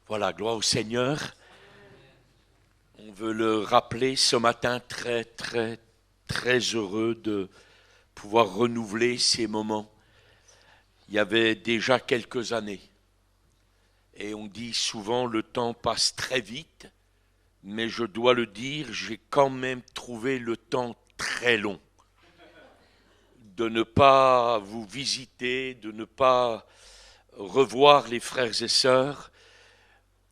Voilà, gloire au Seigneur. On veut le rappeler ce matin, très heureux de pouvoir renouveler ces moments. Il y avait déjà quelques années. Et on dit souvent le temps passe très vite, mais je dois le dire, j'ai quand même trouvé le temps très long. De ne pas vous visiter, de ne pas revoir les frères et sœurs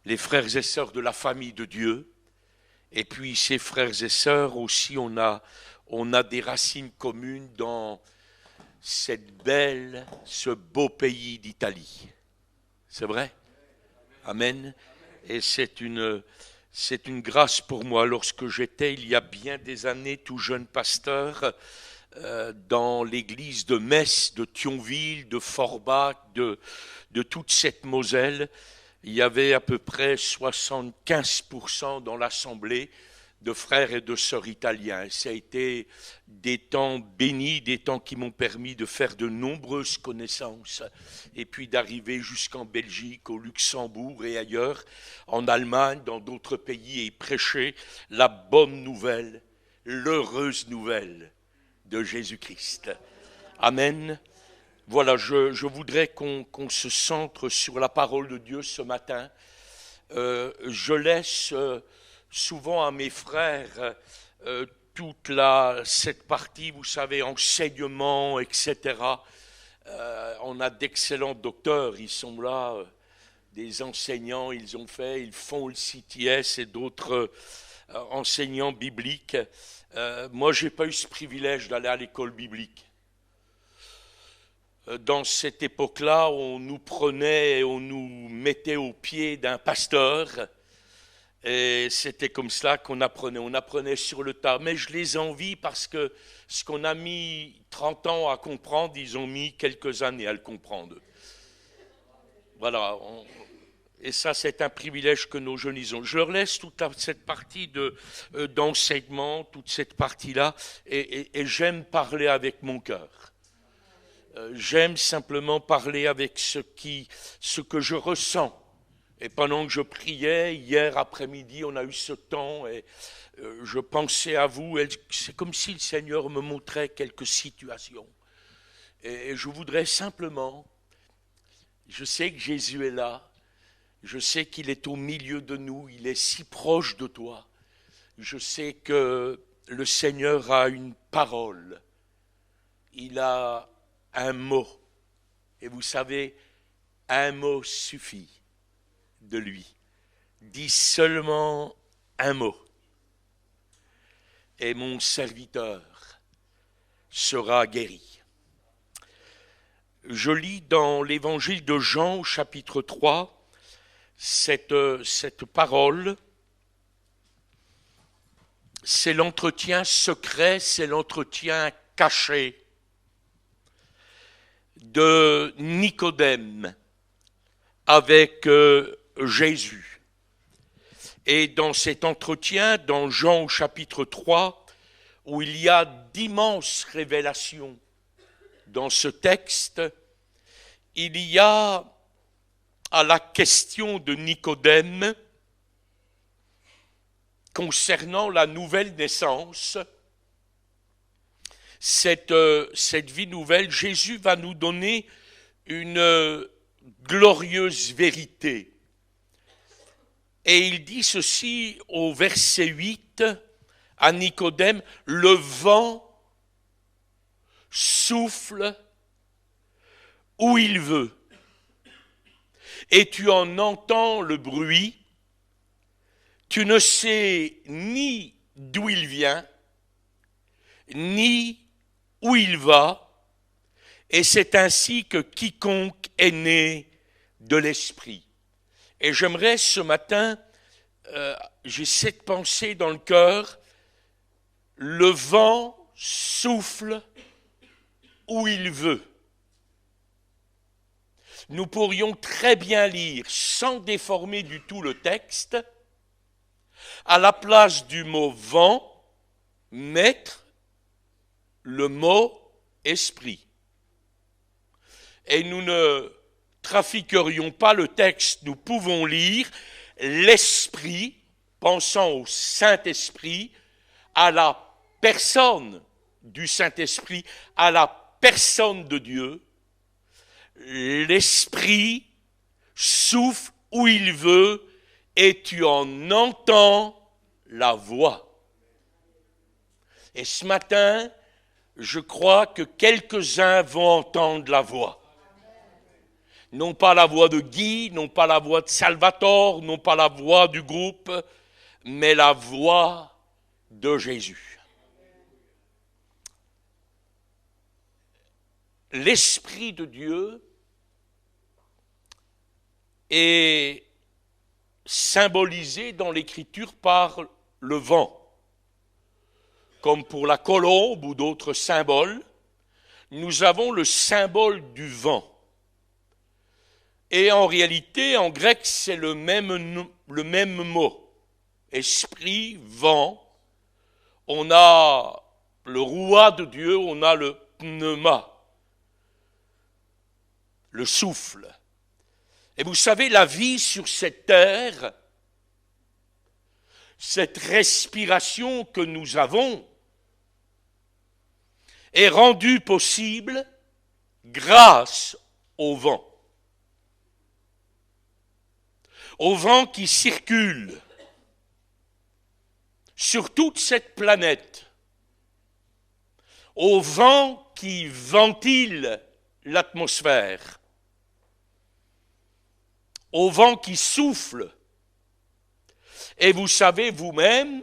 de la famille de Dieu. Et puis ces frères et sœurs aussi, on a des racines communes dans ce beau pays d'Italie. C'est vrai? Amen. Et c'est une grâce pour moi. Lorsque j'étais, il y a bien des années, tout jeune pasteur, dans l'église de Metz, de Thionville, de Forbach, de toute cette Moselle, il y avait à peu près 75% dans l'assemblée de frères et de sœurs italiens. Ça a été des temps bénis, des temps qui m'ont permis de faire de nombreuses connaissances et puis d'arriver jusqu'en Belgique, au Luxembourg et ailleurs, en Allemagne, dans d'autres pays et prêcher la bonne nouvelle, l'heureuse nouvelle de Jésus-Christ. Amen. Voilà, je voudrais qu'on se centre sur la parole de Dieu ce matin. Je laisse souvent à mes frères toute cette partie, vous savez, enseignement, etc. On a d'excellents docteurs, ils sont là, des enseignants, ils font le CTS et d'autres enseignants bibliques. Moi, j'ai pas eu ce privilège d'aller à l'école biblique. Dans cette époque-là, on nous prenait et on nous mettait au pied d'un pasteur. Et c'était comme cela qu'on apprenait. On apprenait sur le tas. Mais je les envie parce que ce qu'on a mis 30 ans à comprendre, ils ont mis quelques années à le comprendre. Voilà. Et ça, c'est un privilège que nos jeunes ont. Je leur laisse toute cette partie d'enseignement, toute cette partie-là. Et j'aime parler avec mon cœur. J'aime simplement parler avec ce que je ressens. Et pendant que je priais, hier après-midi, on a eu ce temps et je pensais à vous. Et c'est comme si le Seigneur me montrait quelques situations. Et je voudrais simplement, je sais que Jésus est là, je sais qu'il est au milieu de nous, il est si proche de toi. Je sais que le Seigneur a une parole, il a un mot. Et vous savez, un mot suffit de lui. Dis seulement un mot. Et mon serviteur sera guéri. Je lis dans l'évangile de Jean, au chapitre 3, cette parole. C'est l'entretien secret, c'est l'entretien caché de Nicodème avec Jésus. Et dans cet entretien, dans Jean au chapitre 3, où il y a d'immenses révélations dans ce texte, il y a à la question de Nicodème concernant la nouvelle naissance, cette vie nouvelle, Jésus va nous donner une glorieuse vérité. Et il dit ceci au verset 8 à Nicodème, le vent souffle où il veut, et tu en entends le bruit, tu ne sais ni d'où il vient, ni où il va, et c'est ainsi que quiconque est né de l'Esprit. Et j'aimerais ce matin, j'ai cette pensée dans le cœur, le vent souffle où il veut. Nous pourrions très bien lire, sans déformer du tout le texte, à la place du mot vent, mettre le mot esprit. Et nous ne trafiquerions pas le texte, nous pouvons lire l'Esprit, pensant au Saint-Esprit, à la personne du Saint-Esprit, à la personne de Dieu. L'Esprit souffle où il veut et tu en entends la voix. Et ce matin, je crois que quelques-uns vont entendre la voix. Non pas la voix de Guy, non pas la voix de Salvatore, non pas la voix du groupe, mais la voix de Jésus. L'Esprit de Dieu est symbolisé dans l'Écriture par le vent. Comme pour la colombe ou d'autres symboles, nous avons le symbole du vent. Et en réalité, en grec, c'est le même mot. Esprit, vent. On a le roi de Dieu, on a le pneuma, le souffle. Et vous savez, la vie sur cette terre, cette respiration que nous avons, est rendue possible grâce au vent. Au vent qui circule sur toute cette planète, au vent qui ventile l'atmosphère, au vent qui souffle. Et vous savez vous-même,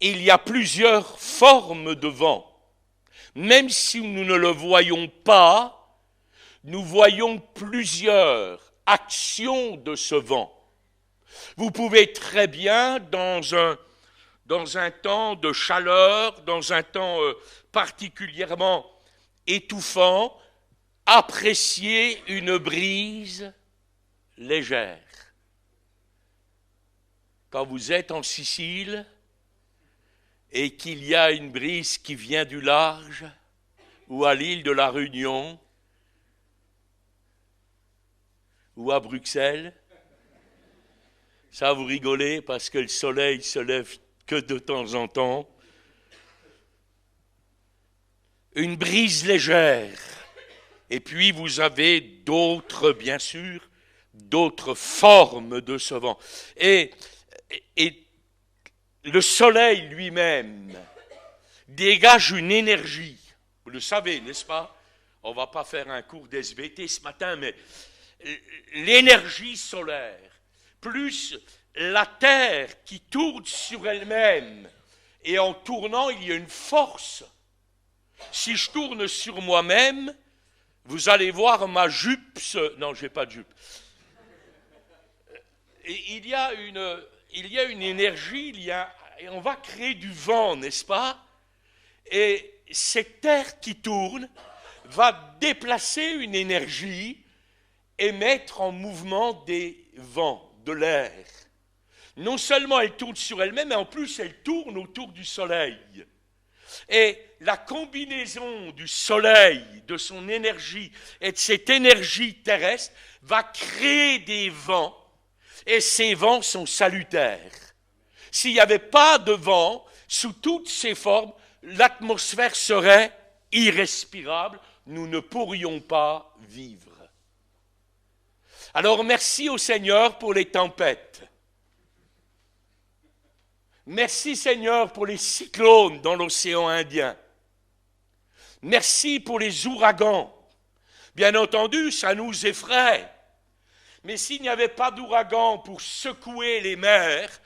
il y a plusieurs formes de vent. Même si nous ne le voyons pas, nous voyons plusieurs actions de ce vent. Vous pouvez très bien, dans un temps de chaleur, dans un temps particulièrement étouffant, apprécier une brise légère. Quand vous êtes en Sicile et qu'il y a une brise qui vient du large ou à l'île de la Réunion ou à Bruxelles, ça vous rigolez parce que le soleil se lève que de temps en temps. Une brise légère. Et puis vous avez d'autres, bien sûr, d'autres formes de ce vent. Et le soleil lui-même dégage une énergie. Vous le savez, n'est-ce pas? On ne va pas faire un cours d'SVT ce matin, mais l'énergie solaire, plus la Terre qui tourne sur elle-même, et en tournant, il y a une force. Si je tourne sur moi-même, vous allez voir ma jupe Non, je n'ai pas de jupe. Et il y a une énergie, et on va créer du vent, n'est-ce pas? Et cette terre qui tourne va déplacer une énergie et mettre en mouvement des vents, de l'air. Non seulement elle tourne sur elle-même, mais en plus elle tourne autour du soleil. Et la combinaison du soleil, de son énergie et de cette énergie terrestre va créer des vents. Et ces vents sont salutaires. S'il n'y avait pas de vent, sous toutes ses formes, l'atmosphère serait irrespirable. Nous ne pourrions pas vivre. Alors merci au Seigneur pour les tempêtes. Merci Seigneur pour les cyclones dans l'océan Indien. Merci pour les ouragans. Bien entendu, ça nous effraie. Mais s'il n'y avait pas d'ouragan pour secouer les mers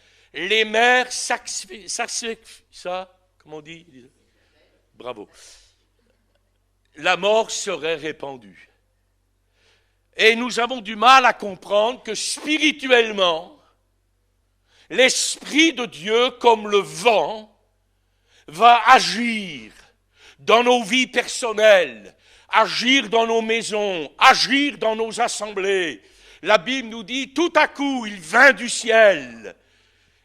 comment on dit? Bravo. La mort serait répandue. Et nous avons du mal à comprendre que spirituellement, l'Esprit de Dieu, comme le vent, va agir dans nos vies personnelles, agir dans nos maisons, agir dans nos assemblées. La Bible nous dit, tout à coup, il vint du ciel,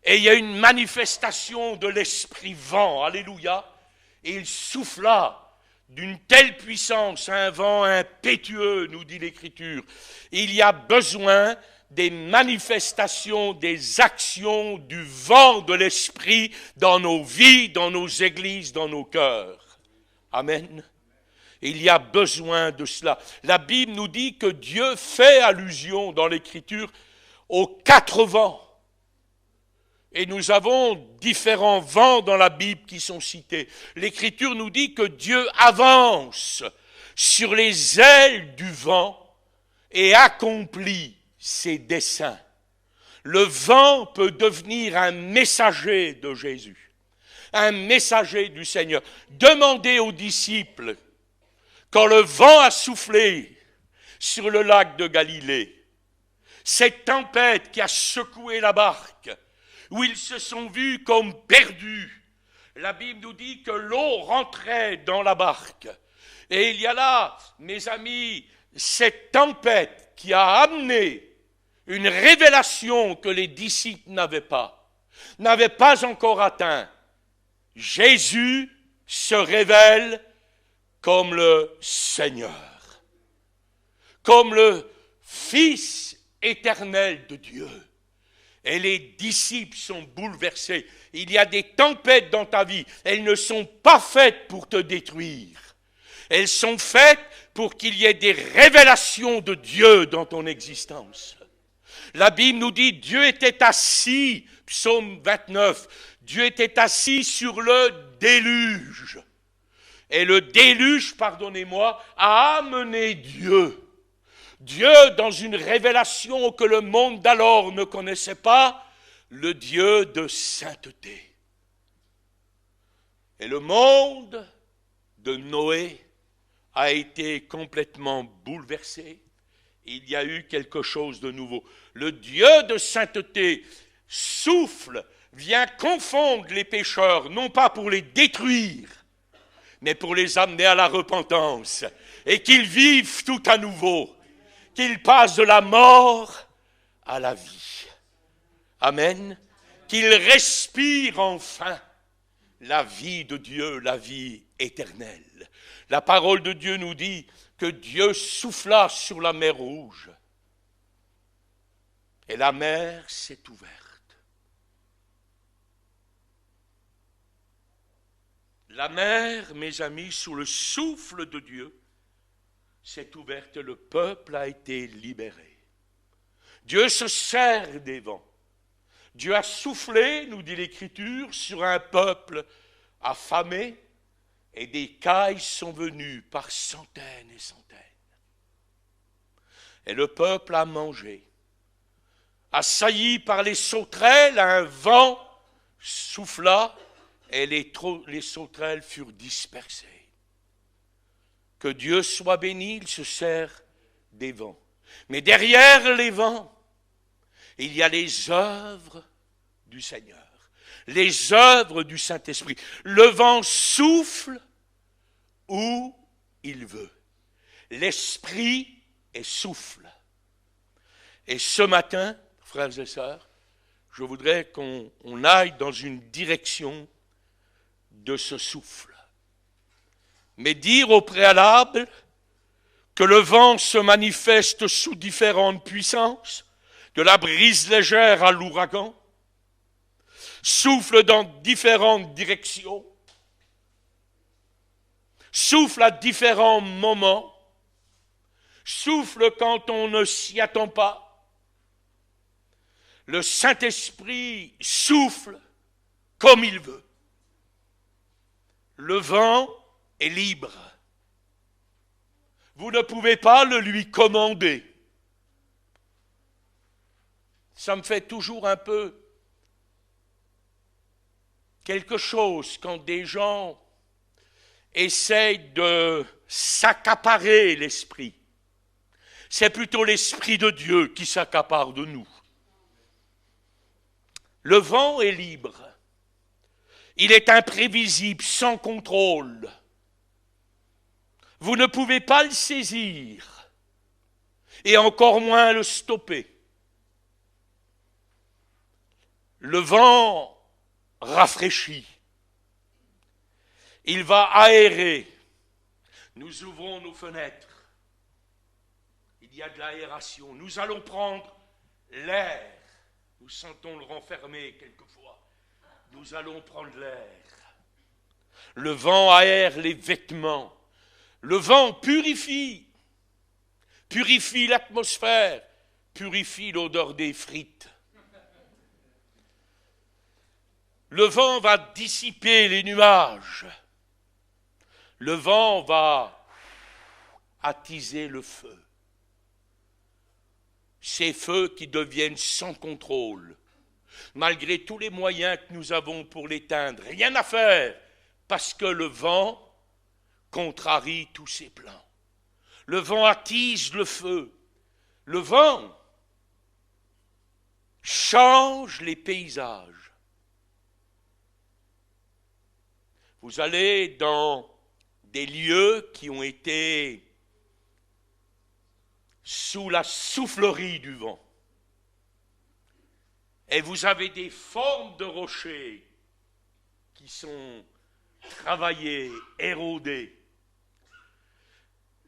et il y a une manifestation de l'Esprit vent, alléluia, et il souffla d'une telle puissance, un vent impétueux, nous dit l'Écriture. Il y a besoin des manifestations, des actions du vent de l'Esprit dans nos vies, dans nos églises, dans nos cœurs. Amen. Il y a besoin de cela. La Bible nous dit que Dieu fait allusion dans l'Écriture aux 4 vents. Et nous avons différents vents dans la Bible qui sont cités. L'Écriture nous dit que Dieu avance sur les ailes du vent et accomplit ses desseins. Le vent peut devenir un messager de Jésus, un messager du Seigneur. Demandez aux disciples, quand le vent a soufflé sur le lac de Galilée, cette tempête qui a secoué la barque, où ils se sont vus comme perdus. La Bible nous dit que l'eau rentrait dans la barque. Et il y a là, mes amis, cette tempête qui a amené une révélation que les disciples n'avaient pas encore atteint. Jésus se révèle comme le Seigneur, comme le Fils éternel de Dieu. Et les disciples sont bouleversés. Il y a des tempêtes dans ta vie. Elles ne sont pas faites pour te détruire. Elles sont faites pour qu'il y ait des révélations de Dieu dans ton existence. La Bible nous dit, Dieu était assis, psaume 29, Dieu était assis sur le déluge. Et le déluge, pardonnez-moi, a amené Dieu. Dieu, dans une révélation que le monde d'alors ne connaissait pas, le Dieu de sainteté. Et le monde de Noé a été complètement bouleversé. Il y a eu quelque chose de nouveau. Le Dieu de sainteté souffle, vient confondre les pécheurs, non pas pour les détruire, mais pour les amener à la repentance, et qu'ils vivent tout à nouveau. Qu'il passe de la mort à la vie. Amen. Qu'il respire enfin la vie de Dieu, la vie éternelle. La parole de Dieu nous dit que Dieu souffla sur la mer Rouge. Et la mer s'est ouverte. La mer, mes amis, sous le souffle de Dieu, s'est ouverte, le peuple a été libéré. Dieu se sert des vents. Dieu a soufflé, nous dit l'Écriture, sur un peuple affamé, et des cailles sont venues par centaines et centaines. Et le peuple a mangé. Assailli par les sauterelles, un vent souffla, et les sauterelles furent dispersées. Que Dieu soit béni, il se sert des vents. Mais derrière les vents, il y a les œuvres du Seigneur, les œuvres du Saint-Esprit. Le vent souffle où il veut. L'Esprit est souffle. Et ce matin, frères et sœurs, je voudrais qu'on aille dans une direction de ce souffle. Mais dire au préalable que le vent se manifeste sous différentes puissances, de la brise légère à l'ouragan, souffle dans différentes directions, souffle à différents moments, souffle quand on ne s'y attend pas. Le Saint-Esprit souffle comme il veut. Le vent est libre. Vous ne pouvez pas le lui commander. Ça me fait toujours un peu quelque chose quand des gens essayent de s'accaparer l'esprit. C'est plutôt l'Esprit de Dieu qui s'accapare de nous. Le vent est libre. Il est imprévisible, sans contrôle. Vous ne pouvez pas le saisir, et encore moins le stopper. Le vent rafraîchit. Il va aérer. Nous ouvrons nos fenêtres. Il y a de l'aération. Nous allons prendre l'air. Nous sentons le renfermer quelquefois. Nous allons prendre l'air. Le vent aère les vêtements. Le vent purifie l'atmosphère, purifie l'odeur des frites. Le vent va dissiper les nuages. Le vent va attiser le feu. Ces feux qui deviennent sans contrôle, malgré tous les moyens que nous avons pour l'éteindre. Rien à faire, parce que le vent contrarie tous ses plans. Le vent attise le feu. Le vent change les paysages. Vous allez dans des lieux qui ont été sous la soufflerie du vent. Et vous avez des formes de rochers qui sont travaillées, érodées.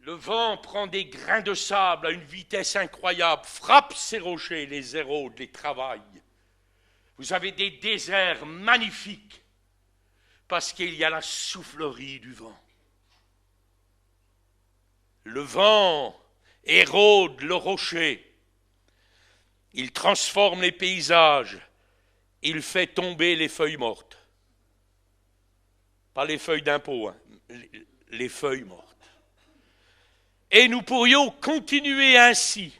Le vent prend des grains de sable à une vitesse incroyable, frappe ces rochers, les érode, les travaille. Vous avez des déserts magnifiques parce qu'il y a la soufflerie du vent. Le vent érode le rocher, il transforme les paysages, il fait tomber les feuilles mortes. Pas les feuilles d'impôt, hein, les feuilles mortes. Et nous pourrions continuer ainsi.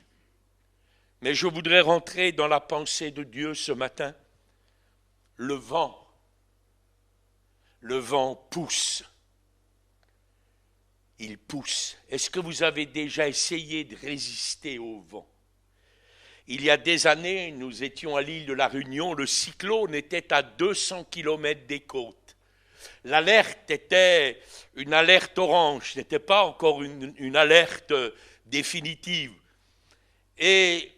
Mais je voudrais rentrer dans la pensée de Dieu ce matin. Le vent pousse. Il pousse. Est-ce que vous avez déjà essayé de résister au vent? Il y a des années, nous étions à l'île de la Réunion, le cyclone était à 200 km des côtes. L'alerte était une alerte orange, ce n'était pas encore une alerte définitive. Et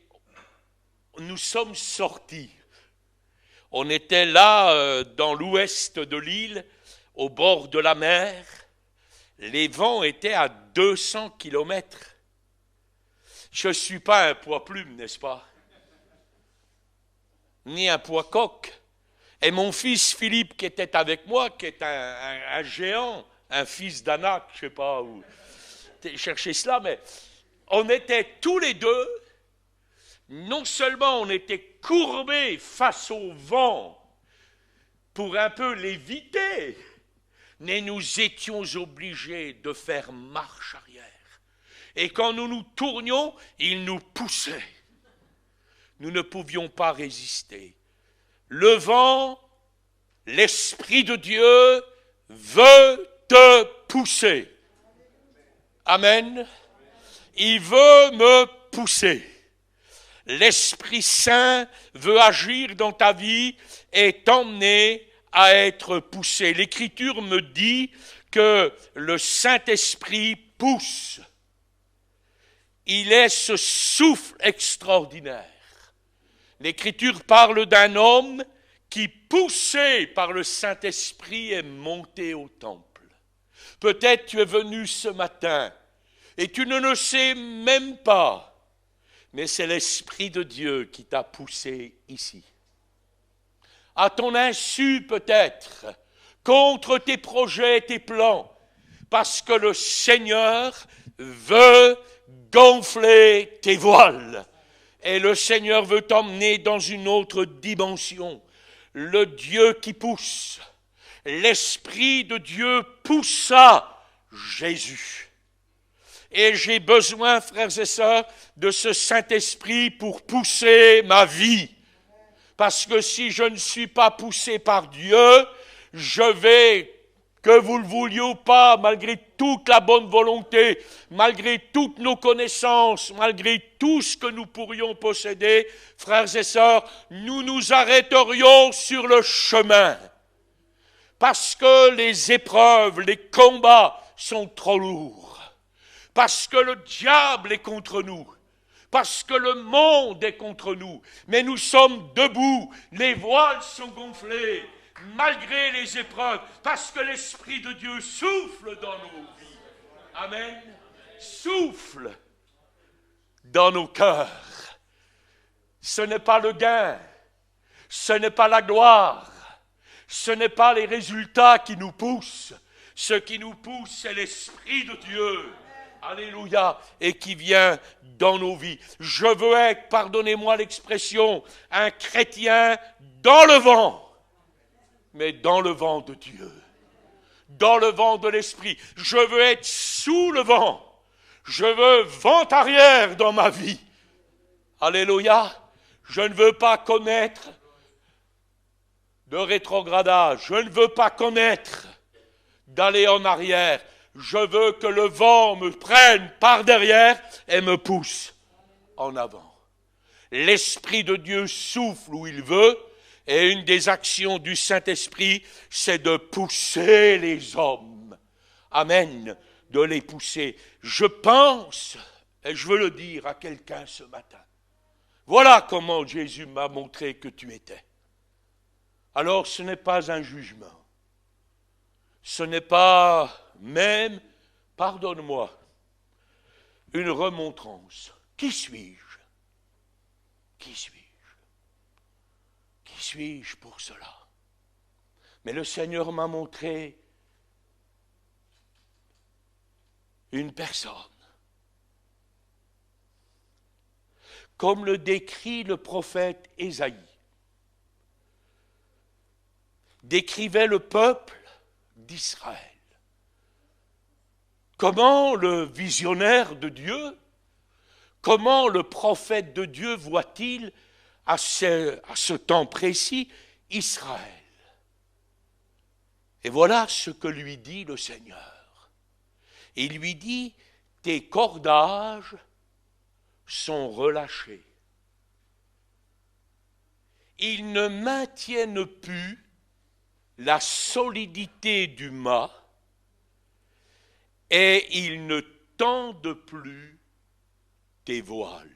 nous sommes sortis. On était là, dans l'ouest de l'île, au bord de la mer. Les vents étaient à 200 km. Je ne suis pas un poids plume, n'est-ce pas? Ni un poids coq. Et mon fils Philippe, qui était avec moi, qui est un géant, un fils d'Anak, je ne sais pas où chercher cela, mais on était tous les deux, non seulement on était courbés face au vent pour un peu l'éviter, mais nous étions obligés de faire marche arrière. Et quand nous nous tournions, il nous poussait. Nous ne pouvions pas résister. Le vent, l'Esprit de Dieu veut te pousser. Amen. Il veut me pousser. L'Esprit Saint veut agir dans ta vie et t'emmener à être poussé. L'Écriture me dit que le Saint-Esprit pousse. Il est ce souffle extraordinaire. L'Écriture parle d'un homme qui, poussé par le Saint-Esprit, est monté au temple. Peut-être tu es venu ce matin et tu ne le sais même pas, mais c'est l'Esprit de Dieu qui t'a poussé ici. À ton insu peut-être, contre tes projets, tes plans, parce que le Seigneur veut gonfler tes voiles. Et le Seigneur veut t'emmener dans une autre dimension. Le Dieu qui pousse. L'Esprit de Dieu poussa Jésus. Et j'ai besoin, frères et sœurs, de ce Saint-Esprit pour pousser ma vie. Parce que si je ne suis pas poussé par Dieu, je vais, que vous le vouliez ou pas, malgré toute la bonne volonté, malgré toutes nos connaissances, malgré tout ce que nous pourrions posséder, frères et sœurs, nous nous arrêterions sur le chemin. Parce que les épreuves, les combats sont trop lourds. Parce que le diable est contre nous. Parce que le monde est contre nous. Mais nous sommes debout, les voiles sont gonflées, malgré les épreuves, parce que l'Esprit de Dieu souffle dans nos vies. Amen. Souffle dans nos cœurs. Ce n'est pas le gain, ce n'est pas la gloire, ce n'est pas les résultats qui nous poussent. Ce qui nous pousse, c'est l'Esprit de Dieu. Alléluia. Et qui vient dans nos vies. Je veux être, pardonnez-moi l'expression, un chrétien dans le vent. Mais dans le vent de Dieu. Dans le vent de l'Esprit. Je veux être sous le vent. Je veux vent arrière dans ma vie. Alléluia. Je ne veux pas connaître de rétrogradage. Je ne veux pas connaître d'aller en arrière. Je veux que le vent me prenne par derrière et me pousse en avant. L'Esprit de Dieu souffle où il veut, et une des actions du Saint-Esprit, c'est de pousser les hommes. Amen. De les pousser. Je pense, et je veux le dire à quelqu'un ce matin, voilà comment Jésus m'a montré que tu étais. Alors ce n'est pas un jugement. Ce n'est pas même, pardonne-moi, une remontrance. Qui suis-je? Qui suis-je? Qui suis-je pour cela? Mais le Seigneur m'a montré une personne. Comme le décrit le prophète Ésaïe. Décrivait le peuple d'Israël. Comment le visionnaire de Dieu, comment le prophète de Dieu voit-il à ce temps précis Israël? Et voilà ce que lui dit le Seigneur. Il lui dit, tes cordages sont relâchés. Ils ne maintiennent plus la solidité du mât et ils ne tendent plus tes voiles.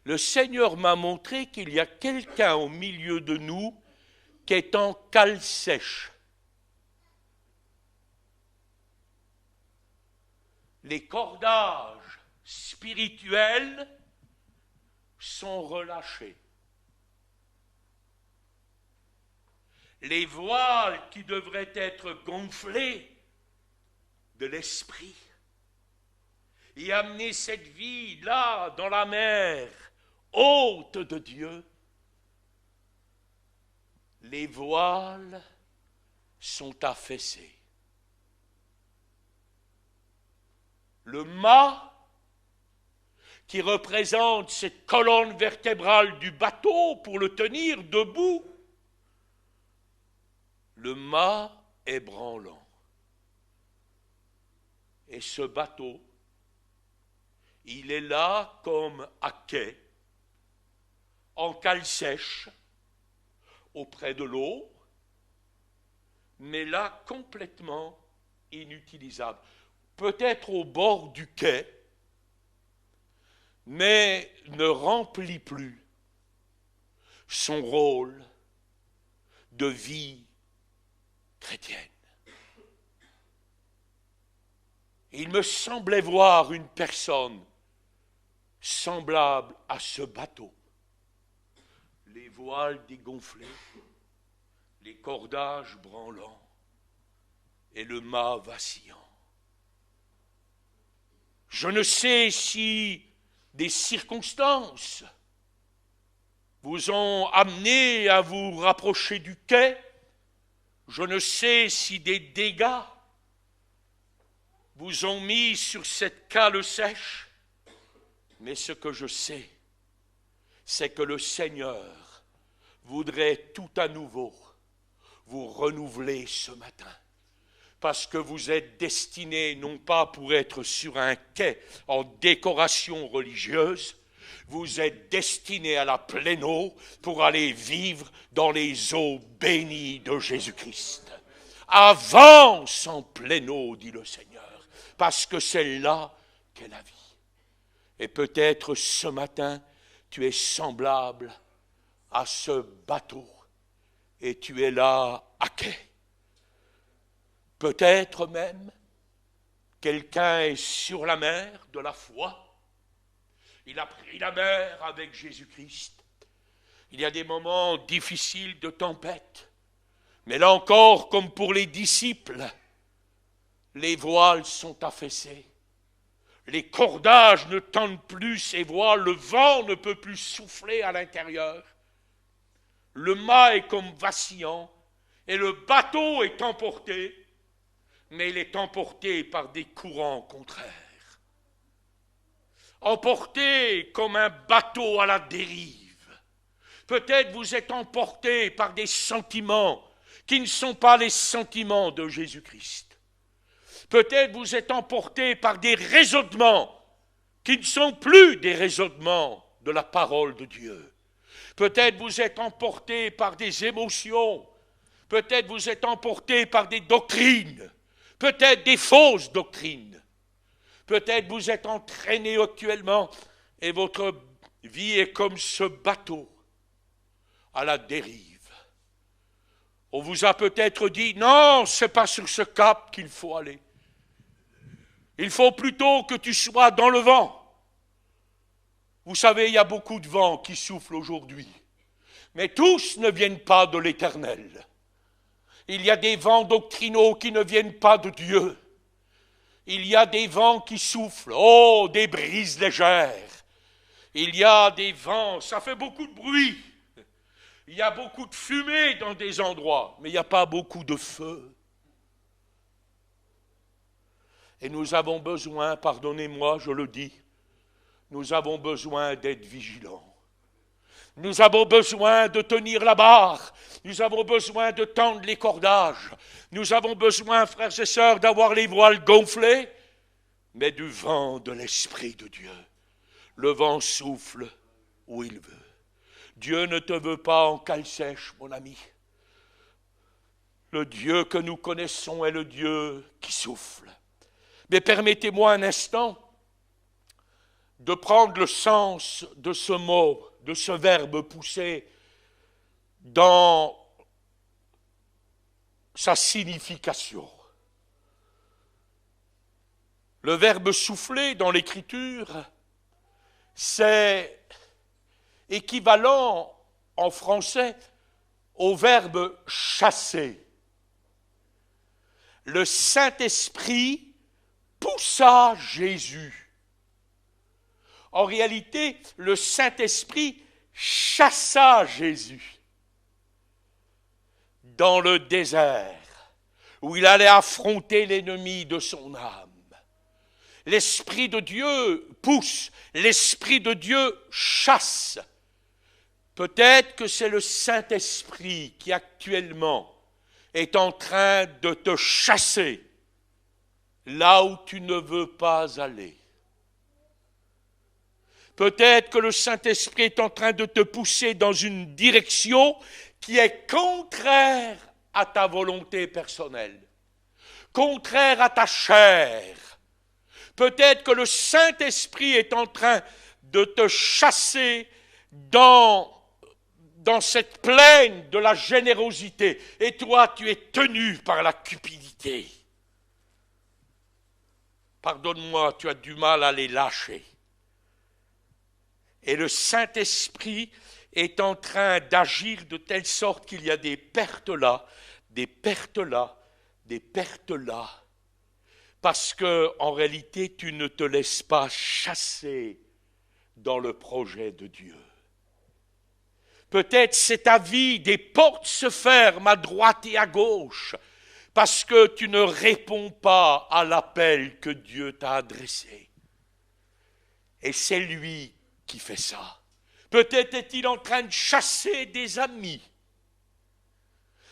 Le Seigneur m'a montré qu'il y a quelqu'un au milieu de nous qui est en cale sèche. Les cordages spirituels sont relâchés. Les voiles qui devraient être gonflés de l'esprit et amener cette vie là dans la mer haute de Dieu, les voiles sont affaissés. Le mât qui représente cette colonne vertébrale du bateau pour le tenir debout, le mât est branlant. Et ce bateau, il est là comme à quai, en cale sèche, auprès de l'eau, mais là complètement inutilisable. Peut-être au bord du quai, mais ne remplit plus son rôle de vie chrétienne. Il me semblait voir une personne semblable à ce bateau. Les voiles dégonflées, les cordages branlants et le mât vacillant. Je ne sais si des circonstances vous ont amené à vous rapprocher du quai. Je ne sais si des dégâts vous ont mis sur cette cale sèche, mais ce que je sais, c'est que le Seigneur voudrait tout à nouveau vous renouveler ce matin. Parce que vous êtes destinés non pas pour être sur un quai en décoration religieuse, vous êtes destinés à la pleine eau pour aller vivre dans les eaux bénies de Jésus-Christ. Avance en pleine eau, dit le Seigneur, parce que c'est là qu'est la vie. Et peut-être ce matin, tu es semblable à ce bateau et tu es là à quai. Peut-être même, Quelqu'un est sur la mer de la foi. Il a pris la mer avec Jésus-Christ. Il y a des moments difficiles de tempête. Mais là encore, comme pour les disciples, les voiles sont affaissées. Les cordages ne tendent plus ces voiles. Le vent ne peut plus souffler à l'intérieur. Le mât est comme vacillant et le bateau est emporté. Mais il est emporté par des courants contraires. Emporté comme un bateau à la dérive. Peut-être vous êtes emporté par des sentiments qui ne sont pas les sentiments de Jésus-Christ. Peut-être vous êtes emporté par des raisonnements qui ne sont plus des raisonnements de la parole de Dieu. Peut-être vous êtes emporté par des émotions. Peut-être vous êtes emporté par des doctrines. Peut-être des fausses doctrines. Peut-être vous êtes entraîné actuellement et votre vie est comme ce bateau à la dérive. On vous a peut-être dit, non, c'est pas sur ce cap qu'il faut aller. Il faut plutôt que tu sois dans le vent. Vous savez, il y a beaucoup de vents qui soufflent aujourd'hui. Mais tous ne viennent pas de l'Éternel. Il y a des vents doctrinaux qui ne viennent pas de Dieu. Il y a des vents qui soufflent, oh, des brises légères. Il y a des vents, ça fait beaucoup de bruit. Il y a beaucoup de fumée dans des endroits, mais il n'y a pas beaucoup de feu. Et nous avons besoin, pardonnez-moi, je le dis, nous avons besoin d'être vigilants. Nous avons besoin de tenir la barre. Nous avons besoin de tendre les cordages. Nous avons besoin, frères et sœurs, d'avoir les voiles gonflées, mais du vent de l'Esprit de Dieu. Le vent souffle où il veut. Dieu ne te veut pas en cale sèche, mon ami. Le Dieu que nous connaissons est le Dieu qui souffle. Mais permettez-moi un instant de prendre le sens de ce mot, de ce verbe poussé dans sa signification. Le verbe souffler dans l'écriture, c'est équivalent en français au verbe chasser. Le Saint-Esprit poussa Jésus. En réalité, le Saint-Esprit chassa Jésus dans le désert où il allait affronter l'ennemi de son âme. L'Esprit de Dieu pousse, l'Esprit de Dieu chasse. Peut-être que c'est le Saint-Esprit qui actuellement est en train de te chasser là où tu ne veux pas aller. Peut-être que le Saint-Esprit est en train de te pousser dans une direction qui est contraire à ta volonté personnelle, contraire à ta chair. Peut-être que le Saint-Esprit est en train de te chasser dans cette plaine de la générosité. Et toi, tu es tenu par la cupidité. Pardonne-moi, tu as du mal à les lâcher. Et le Saint-Esprit est en train d'agir de telle sorte qu'il y a des pertes là, des pertes là, des pertes là. Parce que, en réalité, tu ne te laisses pas chasser dans le projet de Dieu. Peut-être c'est ta vie, des portes se ferment à droite et à gauche, parce que tu ne réponds pas à l'appel que Dieu t'a adressé. Et c'est lui qui fait ça. Peut-être est-il en train de chasser des amis.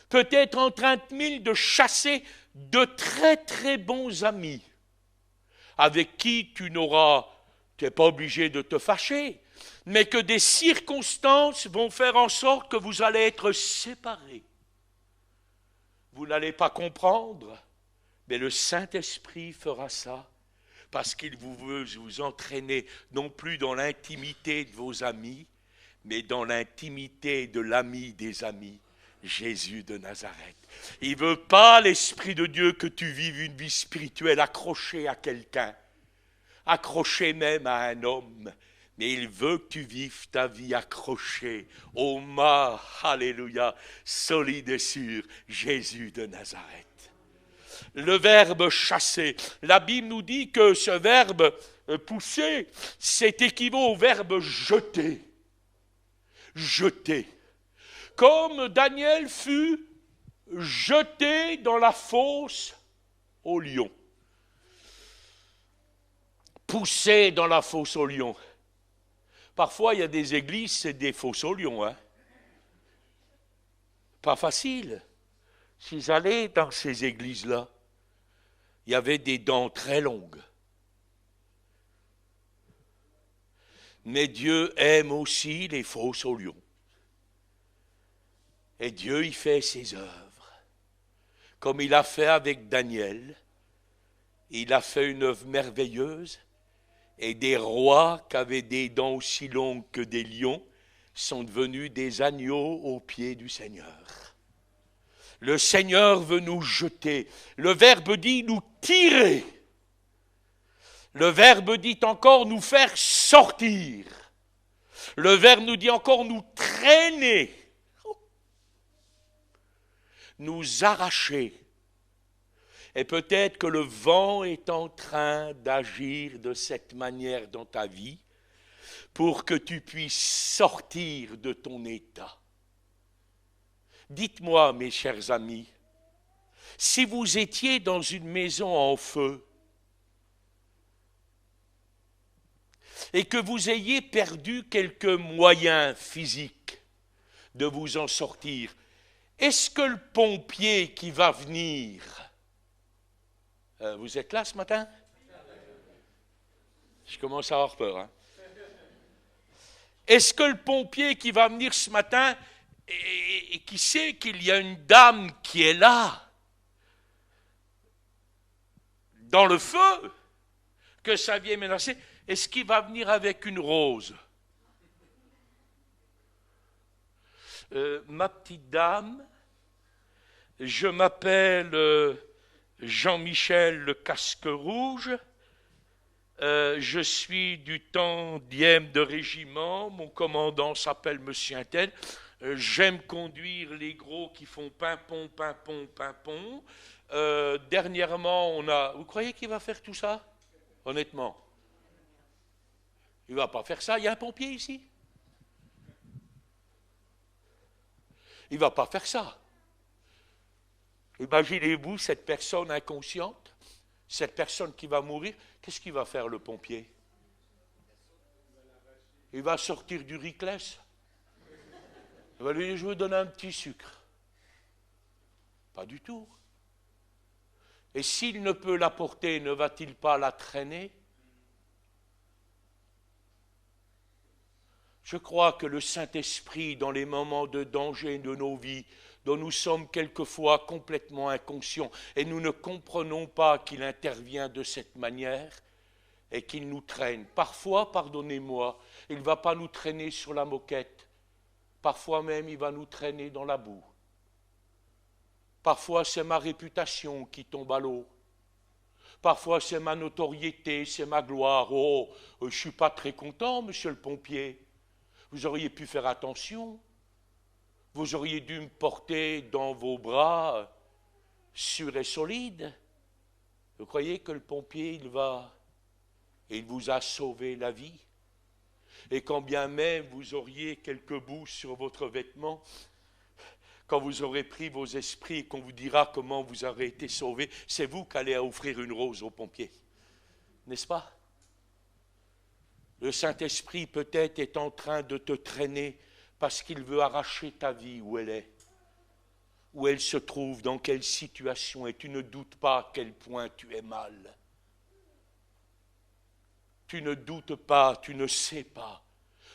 Peut-être en train de chasser de très très bons amis avec qui tu n'es pas obligé de te fâcher, mais que des circonstances vont faire en sorte que vous allez être séparés. Vous n'allez pas comprendre, mais le Saint-Esprit fera ça parce qu'il veut vous entraîner non plus dans l'intimité de vos amis, mais dans l'intimité de l'ami des amis, Jésus de Nazareth. Il ne veut pas, l'Esprit de Dieu, que tu vives une vie spirituelle accrochée à quelqu'un, accrochée même à un homme. Mais il veut que tu vives ta vie accrochée au mât, alléluia, solide et sûr, Jésus de Nazareth. Le verbe chasser, la Bible nous dit que ce verbe pousser, c'est équivaut au verbe jeter. Jeter. Comme Daniel fut jeté dans la fosse au lion. Poussé dans la fosse au lion. Parfois, il y a des églises, c'est des fosses aux lions. Hein? Pas facile. S'ils allaient dans ces églises-là, il y avait des dents très longues. Mais Dieu aime aussi les fosses aux lions. Et Dieu y fait ses œuvres. Comme il a fait avec Daniel, il a fait une œuvre merveilleuse. Et des rois qui avaient des dents aussi longues que des lions sont devenus des agneaux aux pieds du Seigneur. Le Seigneur veut nous jeter. Le verbe dit nous tirer. Le verbe dit encore nous faire sortir. Le verbe nous dit encore nous traîner. Nous arracher. Et peut-être que le vent est en train d'agir de cette manière dans ta vie pour que tu puisses sortir de ton état. Dites-moi, mes chers amis, si vous étiez dans une maison en feu et que vous ayez perdu quelques moyens physiques de vous en sortir, est-ce que le pompier qui va venir... vous êtes là ce matin? Je commence à avoir peur. Hein? Est-ce que le pompier qui va venir ce matin et qui sait qu'il y a une dame qui est là, dans le feu, que sa vie est menacée, est-ce qu'il va venir avec une rose? Ma petite dame, je m'appelle... Jean-Michel le casque rouge, je suis du temps dième de régiment, mon commandant s'appelle Monsieur Intel, j'aime conduire les gros qui font pimpon, pimpon, pimpon. Dernièrement, on a... Vous croyez qu'il va faire tout ça? Honnêtement. Il ne va pas faire ça. Il y a un pompier ici? Il ne va pas faire ça. Imaginez-vous cette personne inconsciente, cette personne qui va mourir, qu'est-ce qu'il va faire le pompier? Il va sortir du Riclès. Il va lui dire, je veux donner un petit sucre. Pas du tout. Et s'il ne peut la porter, ne va-t-il pas la traîner? Je crois que le Saint-Esprit, dans les moments de danger de nos vies, dont nous sommes quelquefois complètement inconscients et nous ne comprenons pas qu'il intervient de cette manière et qu'il nous traîne. Parfois, pardonnez-moi, il ne va pas nous traîner sur la moquette. Parfois même, il va nous traîner dans la boue. Parfois, c'est ma réputation qui tombe à l'eau. Parfois, c'est ma notoriété, c'est ma gloire. Oh, je ne suis pas très content, monsieur le pompier. Vous auriez pu faire attention. Vous auriez dû me porter dans vos bras sûrs et solides. Vous croyez que le pompier, il va et il vous a sauvé la vie? Et quand bien même vous auriez quelques bouts sur votre vêtement, quand vous aurez pris vos esprits et qu'on vous dira comment vous avez été sauvé, c'est vous qui allez offrir une rose au pompier. N'est-ce pas? Le Saint-Esprit peut-être est en train de te traîner parce qu'il veut arracher ta vie où elle est, où elle se trouve, dans quelle situation, et tu ne doutes pas à quel point tu es mal. Tu ne doutes pas, tu ne sais pas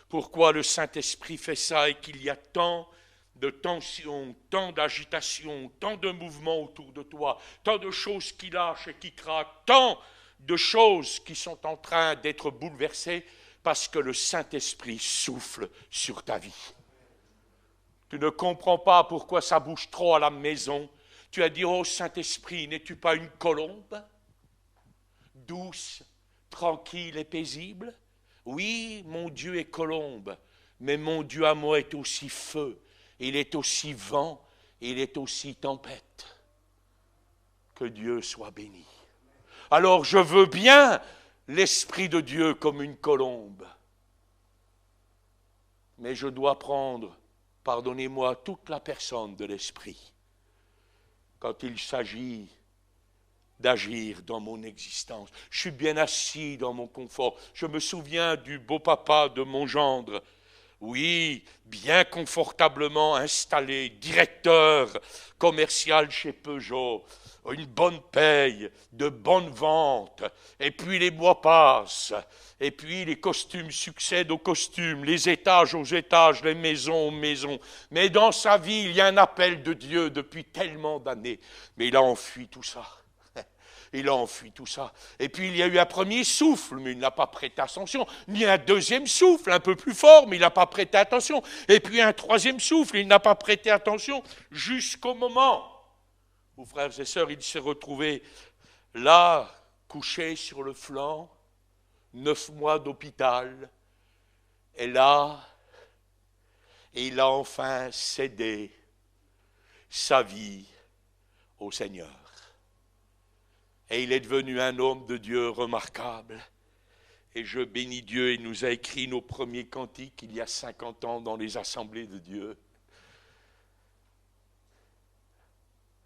pourquoi le Saint-Esprit fait ça et qu'il y a tant de tensions, tant d'agitation, tant de mouvements autour de toi, tant de choses qui lâchent et qui craquent, tant de choses qui sont en train d'être bouleversées parce que le Saint-Esprit souffle sur ta vie. Tu ne comprends pas pourquoi ça bouge trop à la maison. Tu as dit, oh Saint-Esprit, n'es-tu pas une colombe? Douce, tranquille et paisible? Oui, mon Dieu est colombe, mais mon Dieu à moi est aussi feu, il est aussi vent, il est aussi tempête. Que Dieu soit béni. Alors je veux bien l'Esprit de Dieu comme une colombe, mais je dois prendre, pardonnez-moi, toute la personne de l'Esprit quand il s'agit d'agir dans mon existence. Je suis bien assis dans mon confort. Je me souviens du beau papa de mon gendre. Oui, bien confortablement installé, directeur commercial chez Peugeot, une bonne paye, de bonnes ventes, et puis les mois passent, et puis les costumes succèdent aux costumes, les étages aux étages, les maisons aux maisons. Mais dans sa vie, il y a un appel de Dieu depuis tellement d'années, mais il a enfui tout ça. Il a enfui tout ça. Et puis il y a eu un premier souffle, mais il n'a pas prêté attention. Ni un deuxième souffle, un peu plus fort, mais il n'a pas prêté attention. Et puis un troisième souffle, il n'a pas prêté attention jusqu'au moment où, frères et sœurs, il s'est retrouvé là, couché sur le flanc, 9 mois d'hôpital. Et là, il a enfin cédé sa vie au Seigneur. Et il est devenu un homme de Dieu remarquable. Et je bénis Dieu, il nous a écrit nos premiers cantiques il y a 50 ans dans les assemblées de Dieu.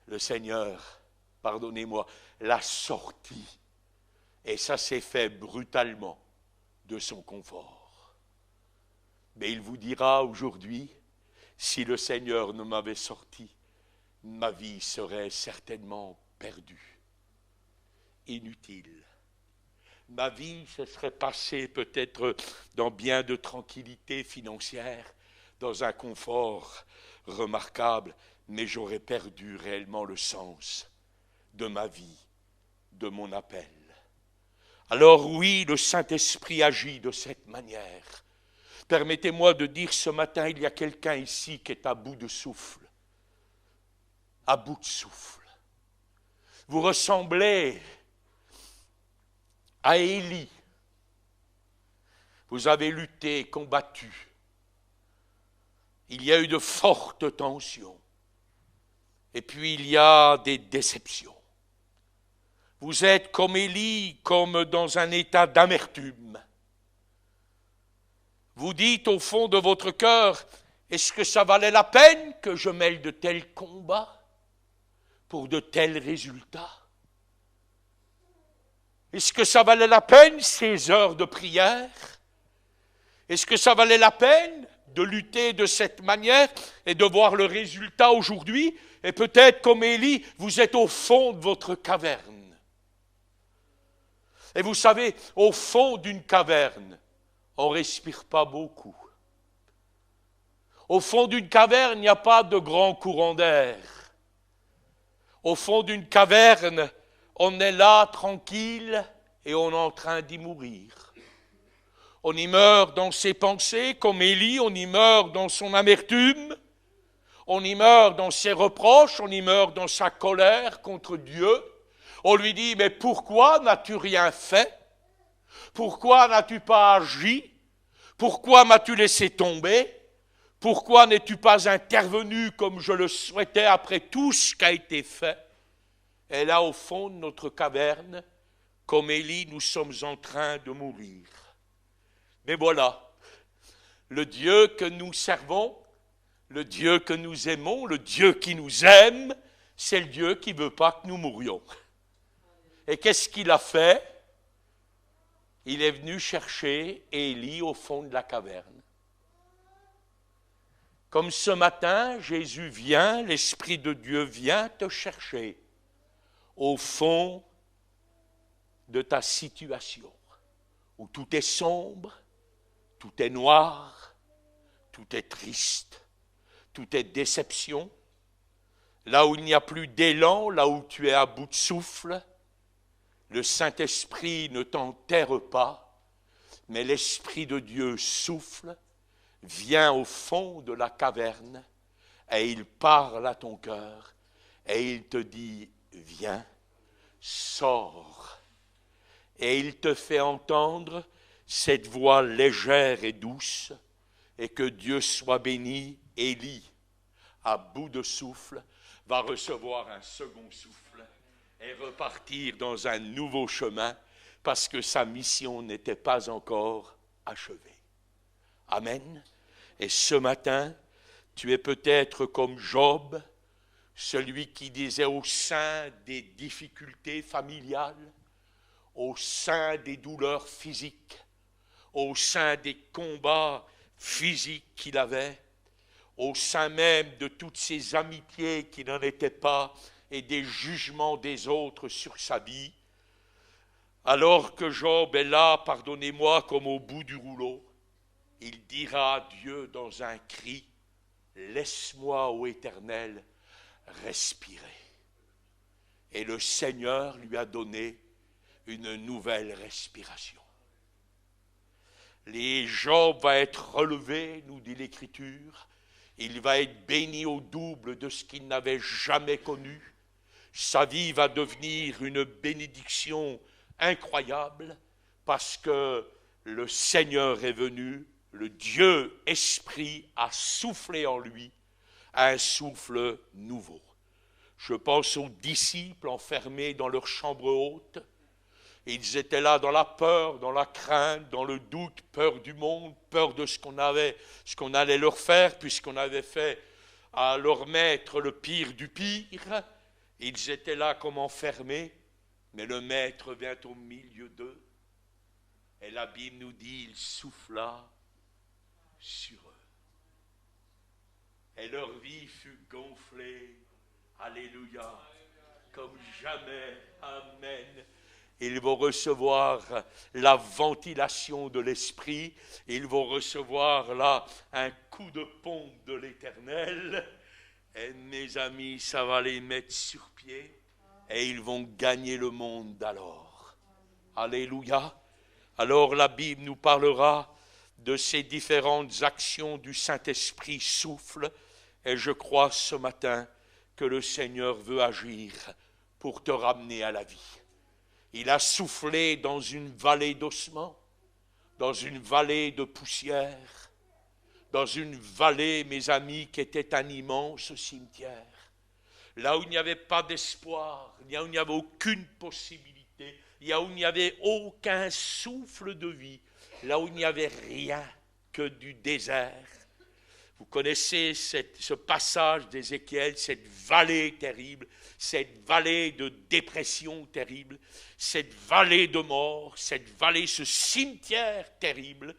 Le Seigneur, pardonnez-moi, l'a sorti. Et ça s'est fait brutalement de son confort. Mais il vous dira aujourd'hui, si le Seigneur ne m'avait sorti, ma vie serait certainement perdue. Inutile. Ma vie se serait passée peut-être dans bien de tranquillité financière, dans un confort remarquable, mais j'aurais perdu réellement le sens de ma vie, de mon appel. Alors oui, le Saint-Esprit agit de cette manière. Permettez-moi de dire ce matin, il y a quelqu'un ici qui est à bout de souffle. À bout de souffle. Vous ressemblez à Élie. Vous avez lutté, combattu. Il y a eu de fortes tensions. Et puis il y a des déceptions. Vous êtes comme Élie, comme dans un état d'amertume. Vous dites au fond de votre cœur, est-ce que ça valait la peine que je mêle de tels combats pour de tels résultats? Est-ce que ça valait la peine ces heures de prière? Est-ce que ça valait la peine de lutter de cette manière et de voir le résultat aujourd'hui? Et peut-être comme Élie, vous êtes au fond de votre caverne. Et vous savez, au fond d'une caverne, on ne respire pas beaucoup. Au fond d'une caverne, il n'y a pas de grand courant d'air. Au fond d'une caverne, on est là, tranquille, et on est en train d'y mourir. On y meurt dans ses pensées, comme Élie, on y meurt dans son amertume, on y meurt dans ses reproches, on y meurt dans sa colère contre Dieu. On lui dit, mais pourquoi n'as-tu rien fait? Pourquoi n'as-tu pas agi? Pourquoi m'as-tu laissé tomber? Pourquoi n'es-tu pas intervenu comme je le souhaitais après tout ce qui a été fait? Et là, au fond de notre caverne, comme Élie, nous sommes en train de mourir. Mais voilà, le Dieu que nous servons, le Dieu que nous aimons, le Dieu qui nous aime, c'est le Dieu qui ne veut pas que nous mourions. Et qu'est-ce qu'il a fait? Il est venu chercher Élie au fond de la caverne. Comme ce matin, Jésus vient, l'Esprit de Dieu vient te chercher au fond de ta situation, où tout est sombre, tout est noir, tout est triste, tout est déception, là où il n'y a plus d'élan, là où tu es à bout de souffle. Le Saint-Esprit ne t'enterre pas, mais l'Esprit de Dieu souffle, vient au fond de la caverne et il parle à ton cœur et il te dit, viens, sors. Et il te fait entendre cette voix légère et douce, et que Dieu soit béni. Élie, à bout de souffle, va recevoir un second souffle et repartir dans un nouveau chemin parce que sa mission n'était pas encore achevée. Amen. Et ce matin, tu es peut-être comme Job, celui qui disait au sein des difficultés familiales, au sein des douleurs physiques, au sein des combats physiques qu'il avait, au sein même de toutes ces amitiés qui n'en étaient pas et des jugements des autres sur sa vie, alors que Job est là, pardonnez-moi, comme au bout du rouleau, il dira à Dieu dans un cri, laisse-moi, ô Éternel, respirer. Et le Seigneur lui a donné une nouvelle respiration. Les Job va être relevé, nous dit l'Écriture. Il va être béni au double de ce qu'il n'avait jamais connu. Sa vie va devenir une bénédiction incroyable parce que le Seigneur est venu, le Dieu Esprit a soufflé en lui un souffle nouveau. Je pense aux disciples enfermés dans leur chambre haute. Ils étaient là dans la peur, dans la crainte, dans le doute, peur du monde, peur de ce qu'on allait leur faire, puisqu'on avait fait à leur maître le pire du pire. Ils étaient là comme enfermés, mais le maître vient au milieu d'eux. Et la Bible nous dit, il souffla sur eux. Et leur vie fut gonflée, alléluia, comme jamais, amen. Ils vont recevoir la ventilation de l'Esprit, ils vont recevoir là un coup de pompe de l'Éternel, et mes amis, ça va les mettre sur pied, et ils vont gagner le monde alors. Alléluia. Alors la Bible nous parlera de ces différentes actions du Saint-Esprit souffle, et je crois ce matin que le Seigneur veut agir pour te ramener à la vie. Il a soufflé dans une vallée d'ossements, dans une vallée de poussière, dans une vallée, mes amis, qui était un immense cimetière. Là où il n'y avait pas d'espoir, là où il n'y avait aucune possibilité, là où il n'y avait aucun souffle de vie, là où il n'y avait rien que du désert. Vous connaissez ce passage d'Ézéchiel, cette vallée terrible, cette vallée de dépression terrible, cette vallée de mort, cette vallée, ce cimetière terrible.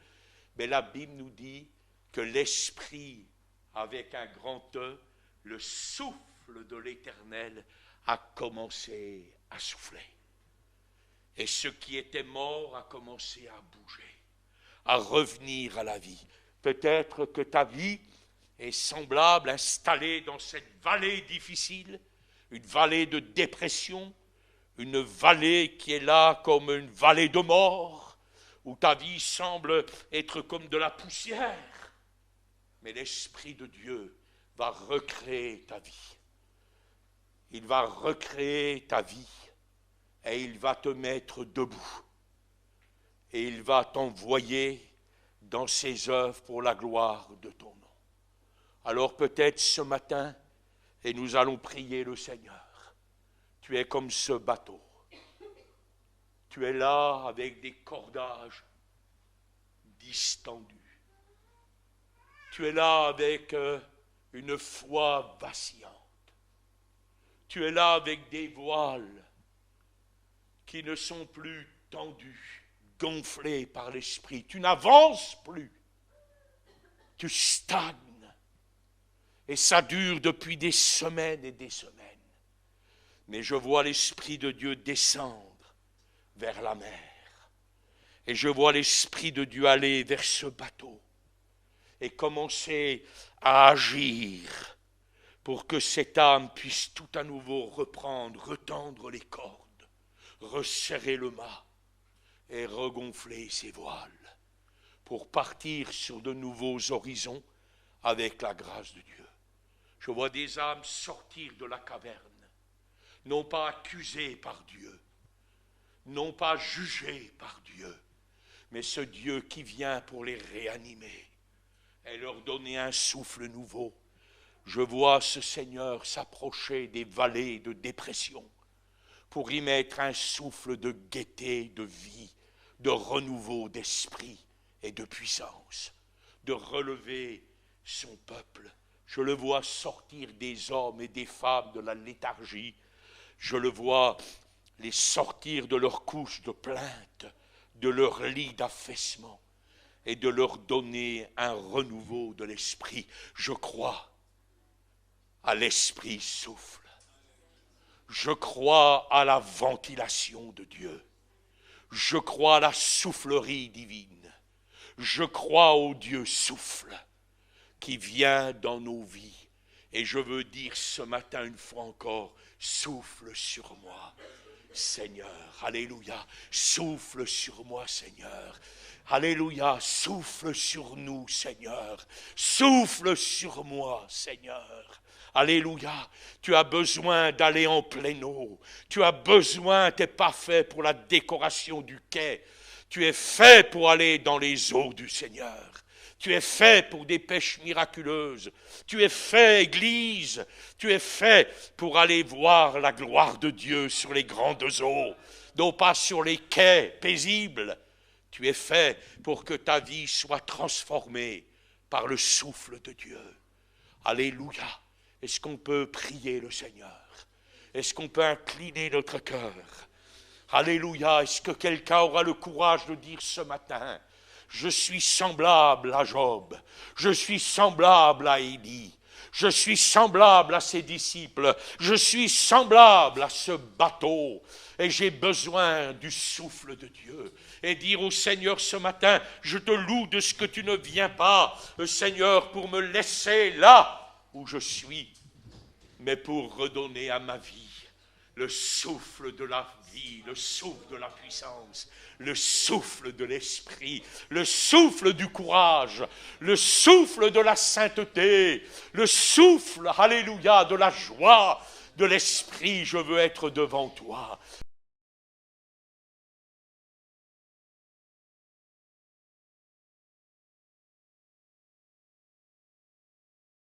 Mais la Bible nous dit que l'Esprit, avec un grand E, le souffle de l'Éternel, a commencé à souffler. Et ce qui était mort a commencé à bouger, à revenir à la vie. Peut-être que ta vie est semblable, installée dans cette vallée difficile, une vallée de dépression, une vallée qui est là comme une vallée de mort, où ta vie semble être comme de la poussière. Mais l'Esprit de Dieu va recréer ta vie. Il va recréer ta vie et il va te mettre debout. Et il va t'envoyer dans ses œuvres pour la gloire de ton nom. Alors peut-être ce matin, et nous allons prier le Seigneur, tu es comme ce bateau. Tu es là avec des cordages distendus. Tu es là avec une foi vacillante. Tu es là avec des voiles qui ne sont plus tendus, gonflés par l'Esprit. Tu n'avances plus. Tu stagnes. Et ça dure depuis des semaines et des semaines. Mais je vois l'Esprit de Dieu descendre vers la mer. Et je vois l'Esprit de Dieu aller vers ce bateau et commencer à agir pour que cette âme puisse tout à nouveau reprendre, retendre les cordes, resserrer le mât et regonfler ses voiles pour partir sur de nouveaux horizons avec la grâce de Dieu. Je vois des âmes sortir de la caverne, non pas accusées par Dieu, non pas jugées par Dieu, mais ce Dieu qui vient pour les réanimer et leur donner un souffle nouveau. Je vois ce Seigneur s'approcher des vallées de dépression pour y mettre un souffle de gaieté, de vie, de renouveau d'esprit et de puissance, de relever son peuple. Je le vois sortir des hommes et des femmes de la léthargie. Je le vois les sortir de leur couche de plainte, de leur lit d'affaissement, et de leur donner un renouveau de l'esprit. Je crois à l'esprit souffle. Je crois à la ventilation de Dieu. Je crois à la soufflerie divine. Je crois au Dieu souffle qui vient dans nos vies. Et je veux dire ce matin une fois encore, souffle sur moi, Seigneur. Alléluia. Souffle sur moi, Seigneur. Alléluia. Souffle sur nous, Seigneur. Souffle sur moi, Seigneur. Alléluia. Tu as besoin d'aller en pleine eau. Tu as besoin, tu n'es pas fait pour la décoration du quai. Tu es fait pour aller dans les eaux du Seigneur. Tu es fait pour des pêches miraculeuses. Tu es fait, Église. Tu es fait pour aller voir la gloire de Dieu sur les grandes eaux, non pas sur les quais paisibles. Tu es fait pour que ta vie soit transformée par le souffle de Dieu. Alléluia. Est-ce qu'on peut prier le Seigneur? Est-ce qu'on peut incliner notre cœur? Alléluia. Est-ce que quelqu'un aura le courage de dire ce matin: je suis semblable à Job, je suis semblable à Élie, je suis semblable à ses disciples, je suis semblable à ce bateau, et j'ai besoin du souffle de Dieu. Et dire au Seigneur ce matin: je te loue de ce que tu ne viens pas, Seigneur, pour me laisser là où je suis, mais pour redonner à ma vie le souffle de la vie, le souffle de la puissance, le souffle de l'esprit, le souffle du courage, le souffle de la sainteté, le souffle, alléluia, de la joie de l'esprit. Je veux être devant toi.